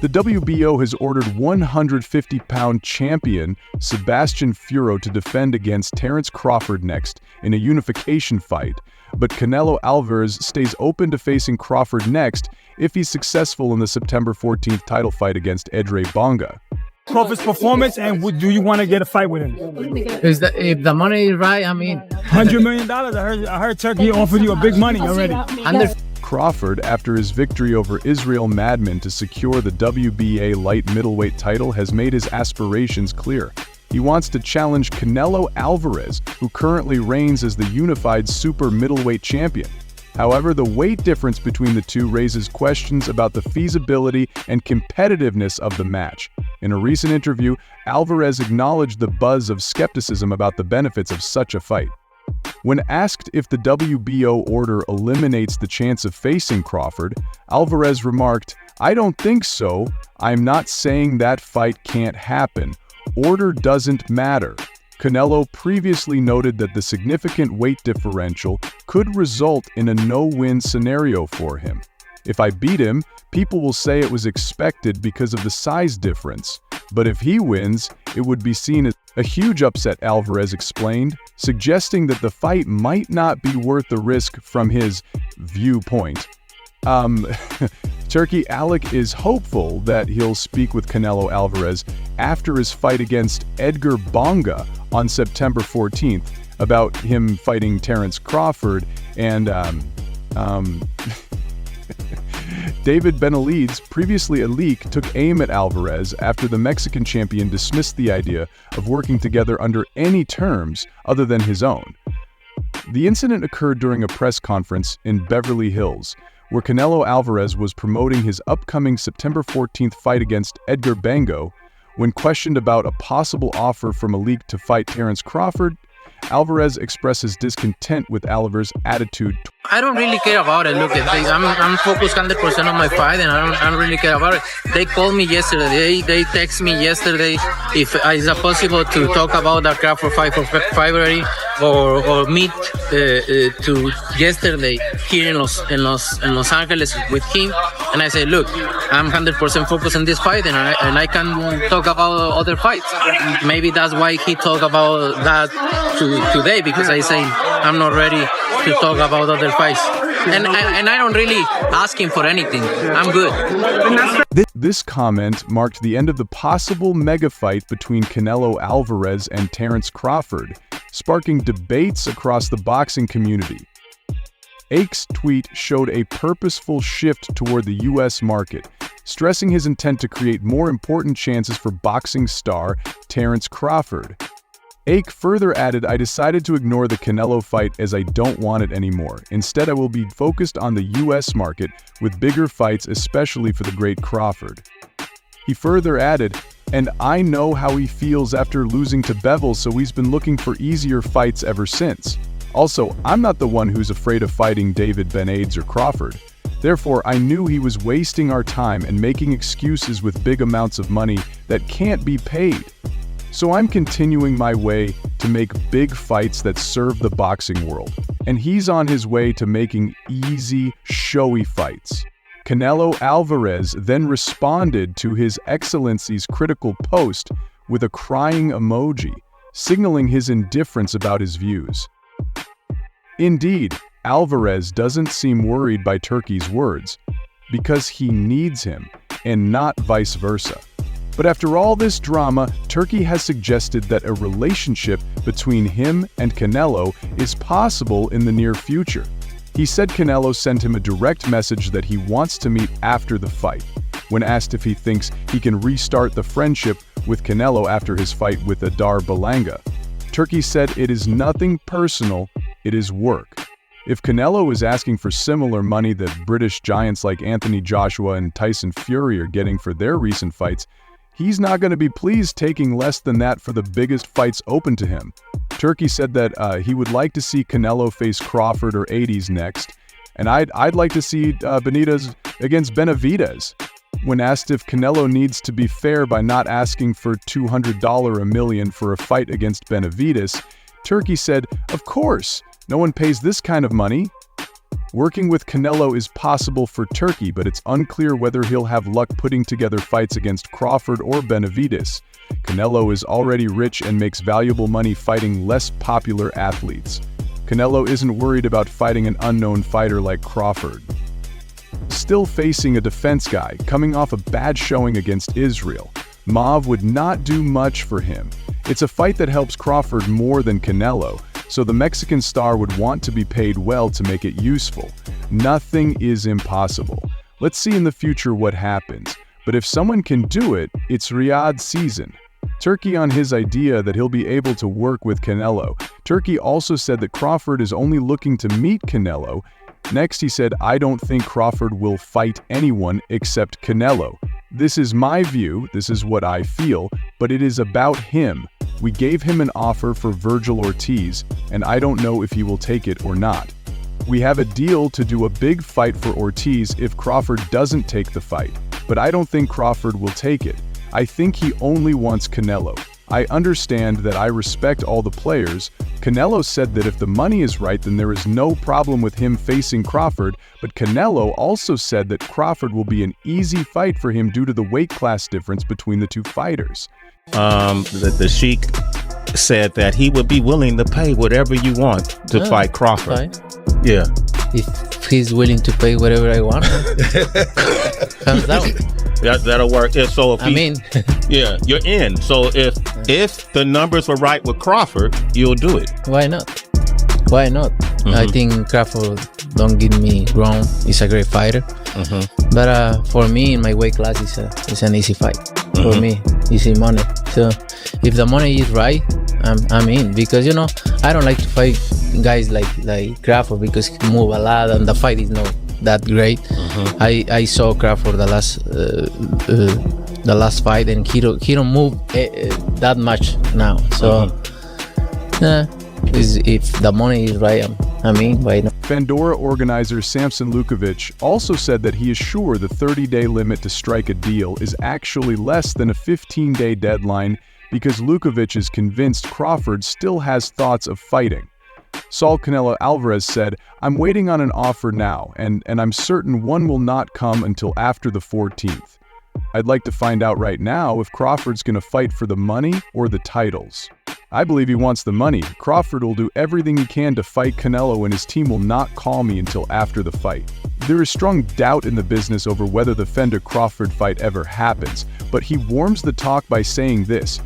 The WBO has ordered 150-pound champion Sebastian Furo to defend against Terence Crawford next in a unification fight, but Canelo Alvarez stays open to facing Crawford next if he's successful in the September 14th title fight against Edre Bonga. Crawford's performance, and do you want to get a fight with him? If the money is right, I mean... $100 million. I heard Turkey offered you a big money already. Crawford, after his victory over Israel Madman to secure the WBA light middleweight title, has made his aspirations clear. He wants to challenge Canelo Alvarez, who currently reigns as the unified super middleweight champion. However, the weight difference between the two raises questions about the feasibility and competitiveness of the match. In a recent interview, Alvarez acknowledged the buzz of skepticism about the benefits of such a fight. When asked if the WBO order eliminates the chance of facing Crawford, Alvarez remarked, "I don't think so. I'm not saying that fight can't happen. Order doesn't matter." Canelo previously noted that the significant weight differential could result in a no-win scenario for him. "If I beat him, people will say it was expected because of the size difference. But if he wins, it would be seen as a huge upset," Alvarez explained, suggesting that the fight might not be worth the risk from his viewpoint. Turki Alalshikh is hopeful that he'll speak with Canelo Alvarez after his fight against Edgar Bonga on September 14th about him fighting Terence Crawford, and David Benavidez, previously a leak, took aim at Alvarez after the Mexican champion dismissed the idea of working together under any terms other than his own. The incident occurred during a press conference in Beverly Hills, where Canelo Alvarez was promoting his upcoming September 14th fight against Edgar Bonga. When questioned about a possible offer from a league to fight Terence Crawford, Alvarez expresses discontent with Alvarez's attitude. I don't really care about it. Look, I'm focused 100% on my fight, and I don't really care about it. They called me yesterday. They text me yesterday if it's possible to talk about the Crawford fight for February or meet to yesterday here in Los Angeles with him. And I say, look, I'm 100% focused on this fight, and I can talk about other fights. Maybe that's why he talked about that today, because I say I'm not ready to talk about other fights. And I don't really ask him for anything. I'm good. This comment marked the end of the possible mega fight between Canelo Alvarez and Terence Crawford, sparking debates across the boxing community. Ake's tweet showed a purposeful shift toward the U.S. market, stressing his intent to create more important chances for boxing star Terence Crawford. Ake further added, "I decided to ignore the Canelo fight as I don't want it anymore. Instead, I will be focused on the U.S. market with bigger fights, especially for the great Crawford." He further added, "And I know how he feels after losing to Bevell, so he's been looking for easier fights ever since. Also, I'm not the one who's afraid of fighting David Benavidez or Crawford. Therefore, I knew he was wasting our time and making excuses with big amounts of money that can't be paid. So I'm continuing my way to make big fights that serve the boxing world, and he's on his way to making easy, showy fights." Canelo Alvarez then responded to His Excellency's critical post with a crying emoji, signaling his indifference about his views. Indeed, Alvarez doesn't seem worried by Turki's words, because he needs him, and not vice versa. But after all this drama, Turki has suggested that a relationship between him and Canelo is possible in the near future. He said Canelo sent him a direct message that he wants to meet after the fight. When asked if he thinks he can restart the friendship with Canelo after his fight with Edgar Bonga, Turki said it is nothing personal, it is work. If Canelo is asking for similar money that British giants like Anthony Joshua and Tyson Fury are getting for their recent fights, he's not going to be pleased taking less than that for the biggest fights open to him. Turki said that he would like to see Canelo face Crawford or Hades next, and I'd like to see Benitez against Benavidez. When asked if Canelo needs to be fair by not asking for $200 a million for a fight against Benavidez, Turki said, "Of course, no one pays this kind of money." Working with Canelo is possible for Turki, but it's unclear whether he'll have luck putting together fights against Crawford or Benavidez. Canelo is already rich and makes valuable money fighting less popular athletes. Canelo isn't worried about fighting an unknown fighter like Crawford. Still facing a defense guy, coming off a bad showing against Israel, Mav would not do much for him. It's a fight that helps Crawford more than Canelo, so the Mexican star would want to be paid well to make it useful. Nothing is impossible. Let's see in the future what happens. But if someone can do it, it's Riyadh's season. Turki on his idea that he'll be able to work with Canelo. Turki also said that Crawford is only looking to meet Canelo. Next, he said, I don't think Crawford will fight anyone except Canelo. This is my view, this is what I feel, but it is about him. We gave him an offer for Virgil Ortiz, and I don't know if he will take it or not. We have a deal to do a big fight for Ortiz if Crawford doesn't take the fight, but I don't think Crawford will take it. I think he only wants Canelo. I understand that I respect all the players. Canelo said that if the money is right, then there is no problem with him facing Crawford, but Canelo also said that Crawford will be an easy fight for him due to the weight class difference between the two fighters. The Sheikh said that he would be willing to pay whatever you want to fight Crawford. Fine. Yeah. If he's willing to pay whatever I want, hands down. That'll work. Yeah, so if yeah, you're in. So if the numbers are right with Crawford, you'll do it. Why not? Why not? I think Crawford, don't get me wrong, he's a great fighter. But for me, in my weight class, it's an easy fight. For me, easy money. So if the money is right, I'm in, because I don't like to fight guys like Crawford because he move a lot and the fight is not that great. I saw Crawford the last fight and he don't move that much now. So if the money is right, I'm in. Why not? Fundora organizer Samson Lukovic also said that he is sure the 30-day limit to strike a deal is actually less than a 15-day deadline because Lukovic is convinced Crawford still has thoughts of fighting. Saul Canelo Alvarez said, I'm waiting on an offer now, and I'm certain one will not come until after the 14th. I'd like to find out right now if Crawford's going to fight for the money or the titles. I believe he wants the money. Crawford will do everything he can to fight Canelo, and his team will not call me until after the fight. There is strong doubt in the business over whether the Fender-Crawford fight ever happens, but he warms the talk by saying this: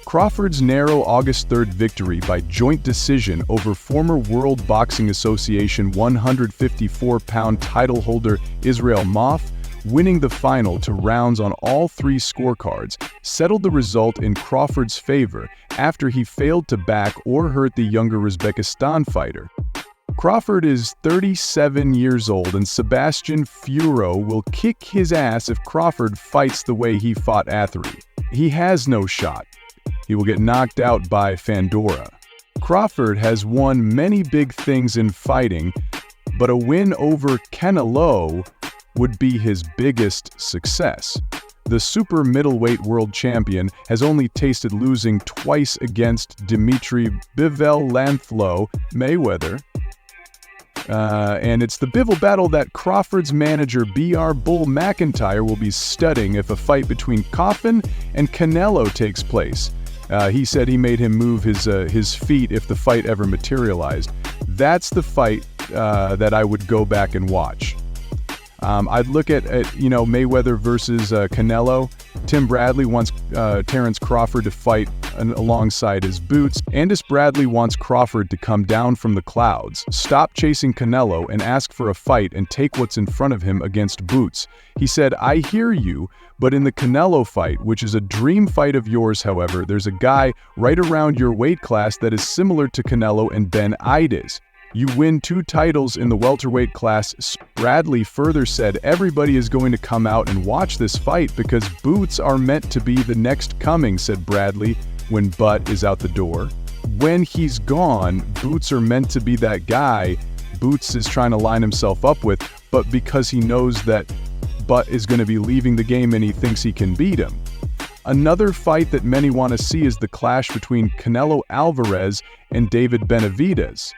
Crawford's narrow August 3rd victory by joint decision over former World Boxing Association 154-pound title holder Israel Moff, winning the final to rounds on all three scorecards, settled the result in Crawford's favor after he failed to back or hurt the younger Uzbekistan fighter. Crawford is 37 years old, and Sebastian Furo will kick his ass if Crawford fights the way he fought Athery. He has no shot. He will get knocked out by Fundora. Crawford has won many big things in fighting, but a win over Canelo would be his biggest success. The super middleweight world champion has only tasted losing twice against Dimitri Bivol Lanthlow Mayweather. And it's the Bivol battle that Crawford's manager B.R. Bull McIntyre will be studying if a fight between Coffin and Canelo takes place. He said he made him move his feet if the fight ever materialized. That's the fight that I would go back and watch. I'd look at Mayweather versus Canelo. Tim Bradley wants Terence Crawford to fight alongside his boots. Andis Bradley wants Crawford to come down from the clouds, stop chasing Canelo, and ask for a fight and take what's in front of him against Boots. He said, I hear you, but in the Canelo fight, which is a dream fight of yours, however, there's a guy right around your weight class that is similar to Canelo and Ben Ides. You win 2 titles in the welterweight class. Bradley further said everybody is going to come out and watch this fight because Boots are meant to be the next coming, said Bradley when Butt is out the door. When he's gone, Boots are meant to be that guy Boots is trying to line himself up with, but because he knows that Butt is going to be leaving the game and he thinks he can beat him. Another fight that many want to see is the clash between Canelo Alvarez and David Benavidez.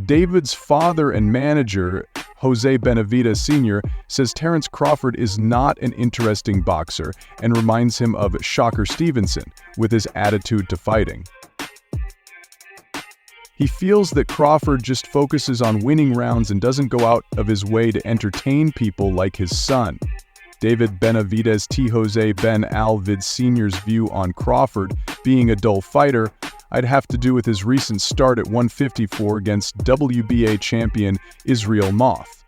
David's father and manager, Jose Benavidez Sr., says Terence Crawford is not an interesting boxer and reminds him of Shocker Stevenson with his attitude to fighting. He feels that Crawford just focuses on winning rounds and doesn't go out of his way to entertain people like his son. David Benavidez T. Jose Ben Alvid Sr.'s view on Crawford being a dull fighter I'd have to do with his recent start at 154 against WBA champion Israel Moth.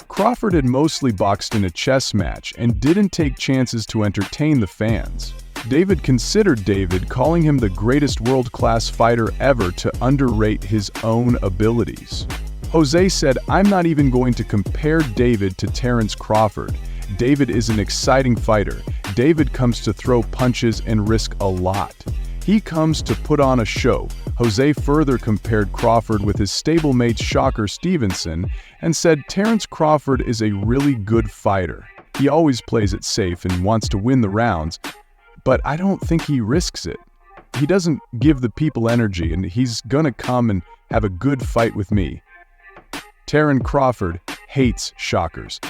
Crawford had mostly boxed in a chess match and didn't take chances to entertain the fans. David considered David, calling him the greatest world-class fighter ever, to underrate his own abilities. Jose said, "I'm not even going to compare David to Terence Crawford. David is an exciting fighter. David comes to throw punches and risk a lot. He comes to put on a show." Jose further compared Crawford with his stablemate Shocker Stevenson and said Terence Crawford is a really good fighter. He always plays it safe and wants to win the rounds, but I don't think he risks it. He doesn't give the people energy, and he's gonna come and have a good fight with me. Terence Crawford hates shockers.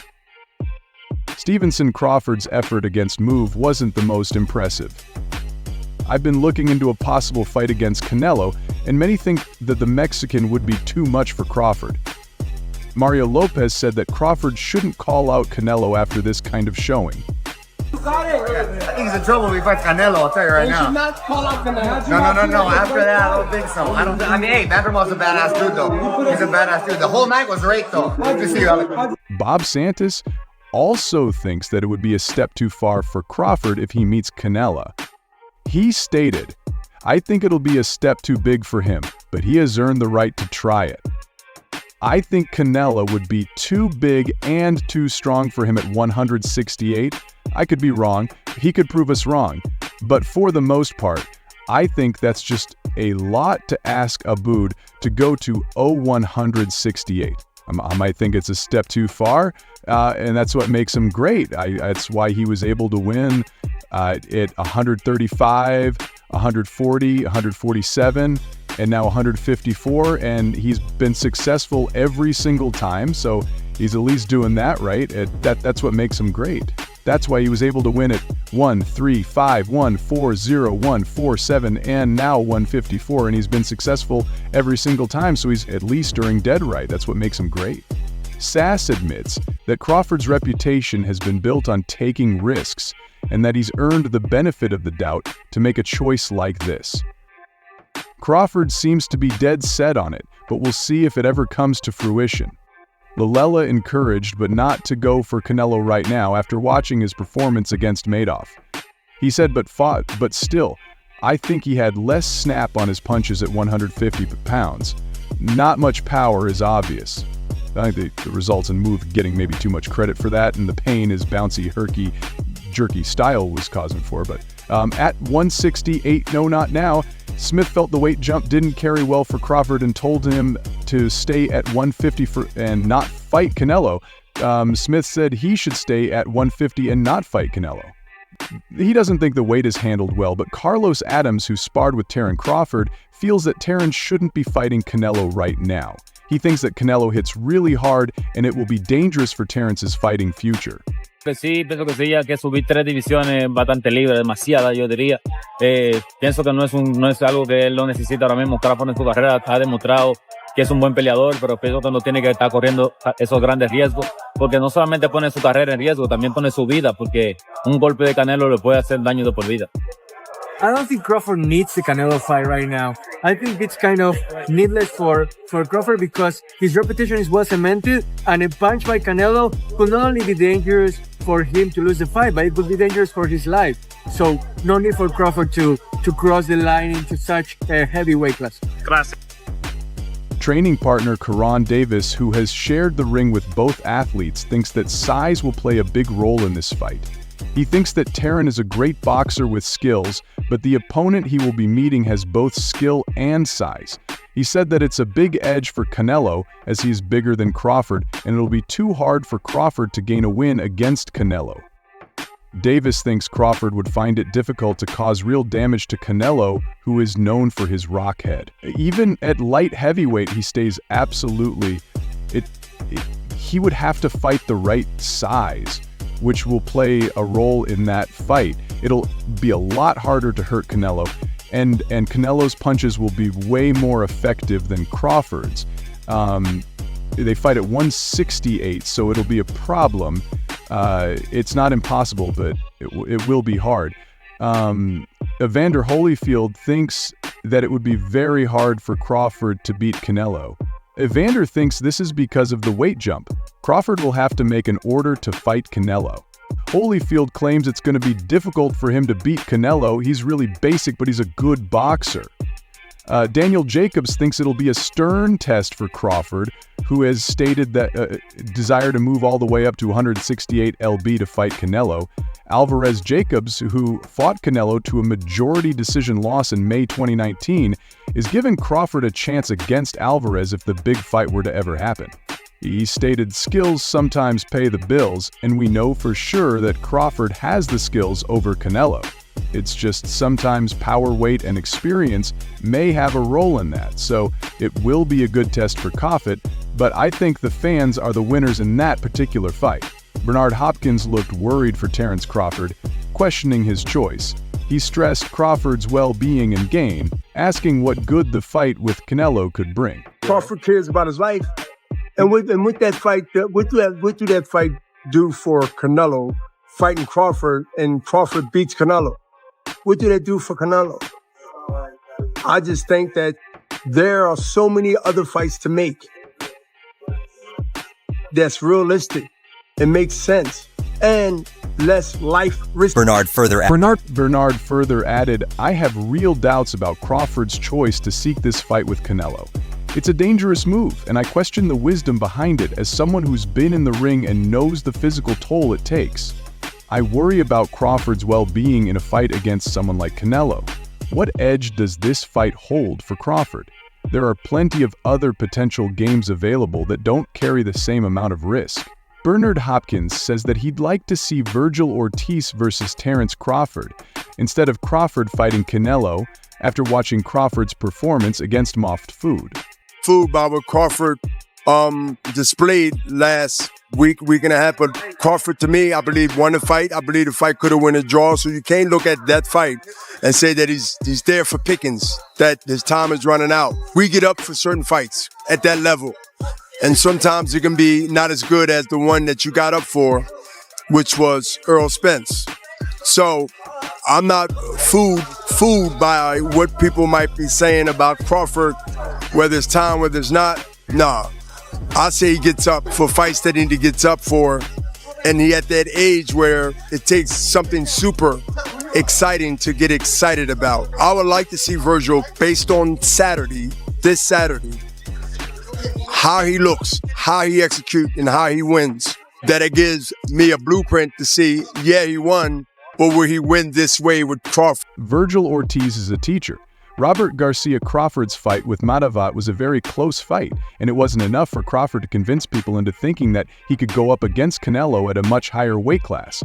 Stevenson Crawford's effort against Move wasn't the most impressive. I've been looking into a possible fight against Canelo, and many think that the Mexican would be too much for Crawford. Mario Lopez said that Crawford shouldn't call out Canelo after this kind of showing. I think he's in trouble if he fights Canelo, I'll tell you right now. You should not call out Canelo. No. After that, I don't think so. I mean, hey, Vandermont's a badass dude, though. He's a badass dude. The whole night was great, though. Good to see you. Bob Santos also thinks that it would be a step too far for Crawford if he meets Canelo. He stated, "I think it'll be a step too big for him, but he has earned the right to try it. I think Canelo would be too big and too strong for him at 168. I could be wrong. He could prove us wrong. But for the most part, I think that's just a lot to ask Aboud to go to 168. I might think it's a step too far, and that's what makes him great. That's why he was able to win at 135, 140, 147, and now 154, and he's been successful every single time, so he's at least doing that right. That's what makes him great. That's why he was able to win at 135, 140, 147, and now 154, and he's been successful every single time, so he's at least doing dead right. That's what makes him great. Sass admits that Crawford's reputation has been built on taking risks, and that he's earned the benefit of the doubt to make a choice like this. Crawford seems to be dead set on it, but we'll see if it ever comes to fruition. Lalella encouraged but not to go for Canelo right now after watching his performance against Madoff. He said but still, I think he had less snap on his punches at 150 pounds. Not much power is obvious. I think the results in Move getting maybe too much credit for that, and the pain his bouncy, jerky style was causing for. But at 168, no, not now, Smith felt the weight jump didn't carry well for Crawford and told him to stay at 150 and not fight Canelo. Smith said he should stay at 150 and not fight Canelo. He doesn't think the weight is handled well, but Carlos Adams, who sparred with Terence Crawford, feels that Terence shouldn't be fighting Canelo right now. He thinks that Canelo hits really hard and it will be dangerous for Terence's fighting future. Sí, pienso que sí, ya que subir 3 divisiones bastante libre, demasiada, yo diría. Pienso que no es algo que él lo necesita ahora mismo. Crawford en su carrera ha demostrado que es un buen peleador, pero pienso que no tiene que estar corriendo esos grandes riesgos, porque no solamente pone su carrera en riesgo, también pone su vida, porque un golpe de Canelo le puede hacer daño de por vida. I don't think Crawford needs the Canelo fight right now. I think it's kind of needless for Crawford because his reputation is well cemented, and a punch by Canelo could not only be dangerous for him to lose the fight, but it would be dangerous for his life. So no need for Crawford to cross the line into such a heavy weight class. Gracias. Training partner Karan Davis, who has shared the ring with both athletes, thinks that size will play a big role in this fight. He thinks that Terence is a great boxer with skills, but the opponent he will be meeting has both skill and size. He said that it's a big edge for Canelo as he's bigger than Crawford, and it'll be too hard for Crawford to gain a win against Canelo. Davis thinks Crawford would find it difficult to cause real damage to Canelo, who is known for his rock head. Even at light heavyweight, he stays absolutely... He would have to fight the right size, which will play a role in that fight. It'll be a lot harder to hurt Canelo, and Canelo's punches will be way more effective than Crawford's. They fight at 168, so it'll be a problem. It's not impossible, but it will be hard. Evander Holyfield thinks that it would be very hard for Crawford to beat Canelo. Evander thinks this is because of the weight jump. Crawford will have to make an order to fight Canelo. Holyfield claims it's going to be difficult for him to beat Canelo. He's really basic, but he's a good boxer. Daniel Jacobs thinks it'll be a stern test for Crawford, who has stated that desire to move all the way up to 168 lb to fight Canelo. Alvarez Jacobs, who fought Canelo to a majority decision loss in May 2019, is giving Crawford a chance against Alvarez if the big fight were to ever happen. He stated skills sometimes pay the bills, and we know for sure that Crawford has the skills over Canelo. It's just sometimes power, weight, and experience may have a role in that, so it will be a good test for Crawford, but I think the fans are the winners in that particular fight. Bernard Hopkins looked worried for Terence Crawford, questioning his choice. He stressed Crawford's well-being and gain, asking what good the fight with Canelo could bring. Crawford cares about his life, and with that fight, what do that fight do for Canelo, fighting Crawford, and Crawford beats Canelo? What do that do for Canelo? I just think that there are so many other fights to make that's realistic and makes sense and less life risk. Bernard further added, I have real doubts about Crawford's choice to seek this fight with Canelo. It's a dangerous move, and I question the wisdom behind it as someone who's been in the ring and knows the physical toll it takes. I worry about Crawford's well-being in a fight against someone like Canelo. What edge does this fight hold for Crawford? There are plenty of other potential games available that don't carry the same amount of risk. Bernard Hopkins says that he'd like to see Virgil Ortiz versus Terence Crawford, instead of Crawford fighting Canelo after watching Crawford's performance against Moft Food. Food by what Crawford displayed last week and a half, but Crawford, to me, I believe, won the fight. I believe the fight could have won a draw, so you can't look at that fight and say that he's there for pickings, that his time is running out. We get up for certain fights at that level, and sometimes it can be not as good as the one that you got up for, which was Earl Spence. So I'm not fooled by what people might be saying about Crawford, whether it's time, whether it's not. Nah, I say he gets up for fights that he gets up for, and he at that age where it takes something super exciting to get excited about. I would like to see Virgil, based on this Saturday, how he looks, how he executes, and how he wins. That it gives me a blueprint to see, yeah, he won, but will he win this way with Crawford? Virgil Ortiz is a teacher. Robert Garcia Crawford's fight with Madavat was a very close fight, and it wasn't enough for Crawford to convince people into thinking that he could go up against Canelo at a much higher weight class.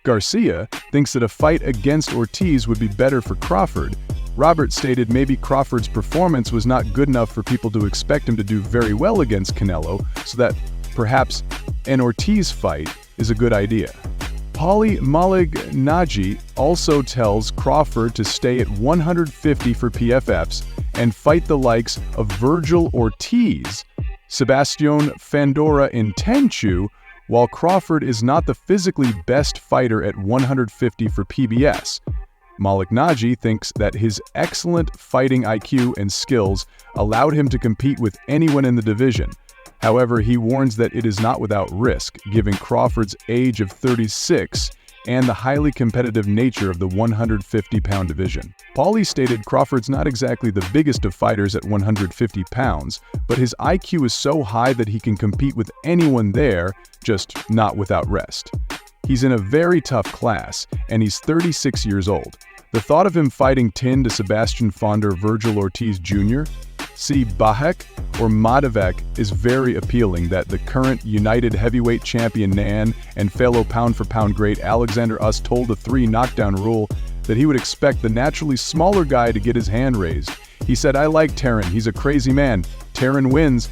Garcia thinks that a fight against Ortiz would be better for Crawford. Robert stated maybe Crawford's performance was not good enough for people to expect him to do very well against Canelo, so that perhaps an Ortiz fight is a good idea. Paulie Malignaggi also tells Crawford to stay at 150 for PFFs and fight the likes of Virgil Ortiz, Sebastian Fundora in Tenchu, while Crawford is not the physically best fighter at 150 for PBS. Malignaggi thinks that his excellent fighting IQ and skills allowed him to compete with anyone in the division. However, he warns that it is not without risk, given Crawford's age of 36 and the highly competitive nature of the 150-pound division. Paulie stated Crawford's not exactly the biggest of fighters at 150 pounds, but his IQ is so high that he can compete with anyone there, just not without rest. He's in a very tough class, and he's 36 years old. The thought of him fighting 10 to Sebastian Fonder Virgil Ortiz Jr., See, Bahek or Madavek is very appealing that the current United Heavyweight Champion Nan and fellow pound-for-pound great Alexander Us told the 3 knockdown rule that he would expect the naturally smaller guy to get his hand raised. He said, I like Taran, he's a crazy man. Taran wins.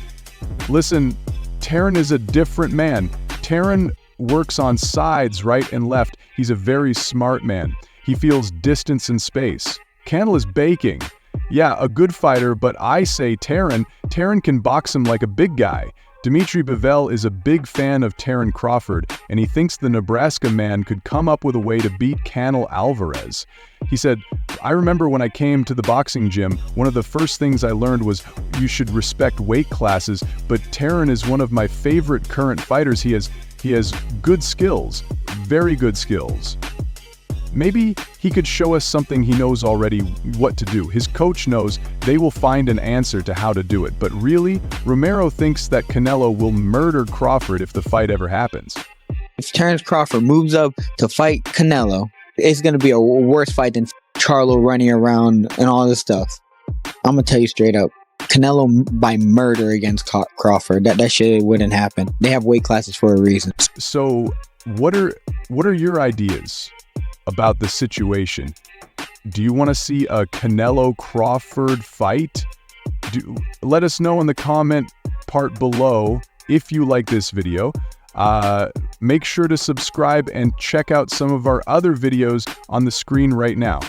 Listen, Taran is a different man. Taran works on sides, right and left. He's a very smart man. He feels distance and space. Canelo is baking. Yeah, a good fighter, but I say Taran can box him like a big guy. Dimitri Bivol is a big fan of Taran Crawford, and he thinks the Nebraska man could come up with a way to beat Canelo Alvarez. He said, I remember when I came to the boxing gym, one of the first things I learned was you should respect weight classes, but Taran is one of my favorite current fighters. He has good skills, very good skills. Maybe he could show us something he knows already what to do. His coach knows they will find an answer to how to do it. But really, Romero thinks that Canelo will murder Crawford if the fight ever happens. If Terence Crawford moves up to fight Canelo, it's going to be a worse fight than Charlo running around and all this stuff. I'm going to tell you straight up. Canelo by murder against Crawford. That shit wouldn't happen. They have weight classes for a reason. So, what are your ideas about the situation? Do you want to see a Canelo Crawford fight? Let us know in the comment part below if you like this video. Make sure to subscribe and check out some of our other videos on the screen right now.